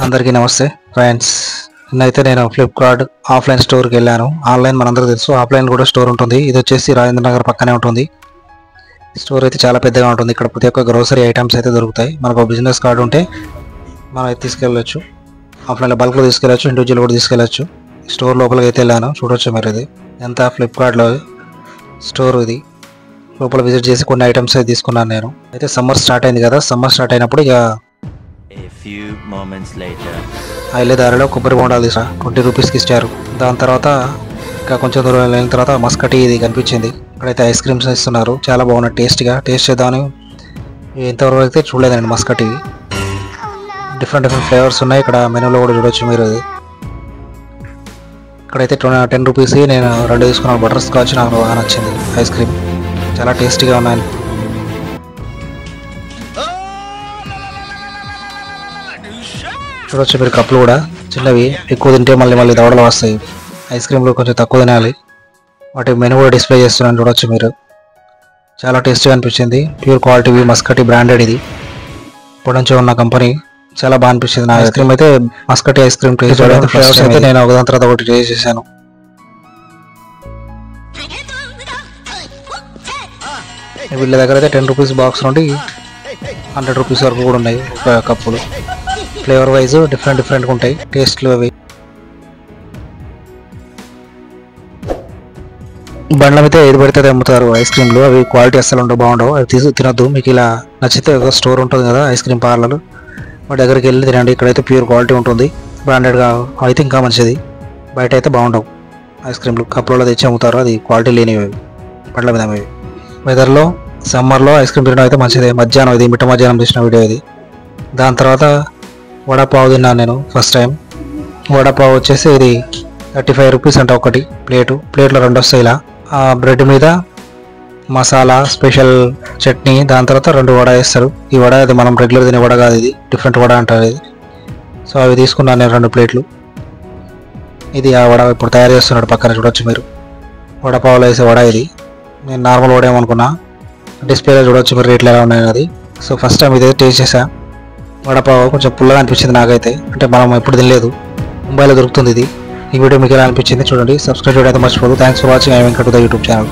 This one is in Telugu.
అందరికీ నమస్తే ఫ్రెండ్స్. నిన్నైతే నేను ఫ్లిప్కార్ట్ ఆఫ్లైన్ స్టోర్కి వెళ్ళాను. ఆన్లైన్ మనందరికీ తెలుసు, ఆఫ్లైన్ కూడా స్టోర్ ఉంటుంది. ఇది వచ్చేసి రాజేంద్ర నగర్ పక్కనే ఉంటుంది. స్టోర్ అయితే చాలా పెద్దగా ఉంటుంది. ఇక్కడ ప్రతి ఒక్క గ్రోసరీ ఐటమ్స్ అయితే దొరుకుతాయి. మనకు బిజినెస్ కార్డు ఉంటే మనం అయితే తీసుకెళ్ళచ్చు. ఆఫ్లైన్లో బల్క్లో తీసుకెళ్ళచ్చు, ఇండివిజువల్ కూడా తీసుకెళ్ళచ్చు. స్టోర్ లోపలికి అయితే వెళ్ళాను, చూడొచ్చు మీరు. ఇది ఎంత ఫ్లిప్కార్ట్లో స్టోర్ ఇది. లోపల విజిట్ చేసి కొన్ని ఐటమ్స్ అయితే తీసుకున్నాను నేను. అయితే సమ్మర్ స్టార్ట్ అయింది కదా, సమ్మర్ స్టార్ట్ అయినప్పుడు ఇక వెళ్ళే దారిలో కొబ్బరి బొండాలు తీసా 20 రూపీస్కి ఇచ్చారు. దాని తర్వాత ఇంకా కొంచెం దూరం వెళ్ళిన తర్వాత మస్కటీ ఇది కనిపించింది. ఇక్కడైతే ఐస్ క్రీమ్స్ ఇస్తున్నారు, చాలా బాగున్నాయి. టేస్ట్ చేద్దామని ఇంతవరకు అయితే చూడలేదండి. మస్కటీ డిఫరెంట్ ఫ్లేవర్స్ ఉన్నాయి. ఇక్కడ మెనూలో కూడా చూడొచ్చు మీరు. ఇక్కడైతే 10 రూపీస్ నేను 2 తీసుకున్నాను. బటర్ స్కాచ్ నాకు బాగా నచ్చింది. ఐస్ క్రీమ్ చాలా టేస్టీగా ఉన్నాయి. చూడొచ్చు మీరు, కప్పులు కూడా చిన్నవి. ఎక్కువ తింటే మళ్ళీ దవడలు వస్తాయి. ఐస్ క్రీమ్లు కొంచెం తక్కువ తినాలి. వాటి మెనూ కూడా డిస్ప్లే చేస్తున్నాను, చూడొచ్చు మీరు. చాలా టేస్టీగా అనిపించింది. ప్యూర్ క్వాలిటీ మస్కటీ బ్రాండెడ్. ఇది ఇప్పటి నుంచి ఉన్న కంపెనీ. చాలా బాగా అనిపించింది. నా ఐస్ క్రీమ్ అయితే మస్కటీ ఐస్ క్రీమ్ టేస్ట్ ఫ్లేవర్స్ అయితే నేను ఒకదాని తర్వాత ఒకటి టేస్ట్ చేశాను. వీళ్ళ దగ్గర అయితే 10 రూపీస్ బాక్స్ నుండి 100 రూపీస్ వరకు కూడా ఉన్నాయి ఒక కప్పులు. ఫ్లేవర్ వైజ్ డిఫరెంట్గా ఉంటాయి టేస్ట్లు. అవి బండ్ల మీద ఏది పడితే అది అమ్ముతారు ఐస్ క్రీమ్లు. అవి క్వాలిటీ అస్సలు ఉండవు, బాగుండవు. అవి తినొద్దు. మీకు ఇలా నచ్చితే ఒక స్టోర్ ఉంటుంది కదా, ఐస్ క్రీమ్ పార్లర్, మా దగ్గరికి వెళ్ళి తినండి. ఇక్కడైతే ప్యూర్ క్వాలిటీ ఉంటుంది, బ్రాండెడ్గా అయితే ఇంకా మంచిది. బయట అయితే బాగుండవు ఐస్ క్రీమ్లు. కప్పులలో తెచ్చి అమ్ముతారు, అది క్వాలిటీ లేనివి బండ్ల మీద. అవి వెదర్లో సమ్మర్లో ఐస్ క్రీమ్ తినడం అయితే మంచిదే. మధ్యాహ్నం ఇది మిట్ట మధ్యాహ్నం తీసిన వీడియో ఇది. దాని తర్వాత వడాపావు తిన్నాను నేను ఫస్ట్ టైం. వడాపావు వచ్చేసి ఇది 35 రూపీస్ అంట ఒకటి ప్లేట్లో 2 వస్తాయి. ఇలా బ్రెడ్ మీద మసాలా స్పెషల్ చట్నీ, దాని తర్వాత 2 వడ వేస్తారు. ఈ వడ అది మనం రెగ్యులర్ తినే వడ కాదు, ఇది డిఫరెంట్ వడ అంటారు ఇది. సో అవి తీసుకున్నాను నేను 2 ప్లేట్లు. ఇది ఆ వడ ఇప్పుడు తయారు చేస్తున్నాడు పక్కన, చూడొచ్చు మీరు. వడపావులో వేసే వడ ఇది. నేను నార్మల్ వడ ఏమనుకున్నా, డిస్ప్లేలో చూడొచ్చు మీరు రేట్లు ఎలా ఉన్నాయి అది. సో ఫస్ట్ టైం ఇదే టేస్ట్ చేసా. వడపావు కొంచెం పుల్లగా అనిపించింది నాకైతే, అంటే మనం ఎప్పుడు తినలేదు. ముంబైలో దొరుకుతుంది ఇది. ఈ వీడియో మీకు ఎలా అనిపించింది చూడండి. సబ్స్క్రైబ్ చేయడం అయితే మర్చిపోదు. Thanks for watching. I Venkat the YouTube channel.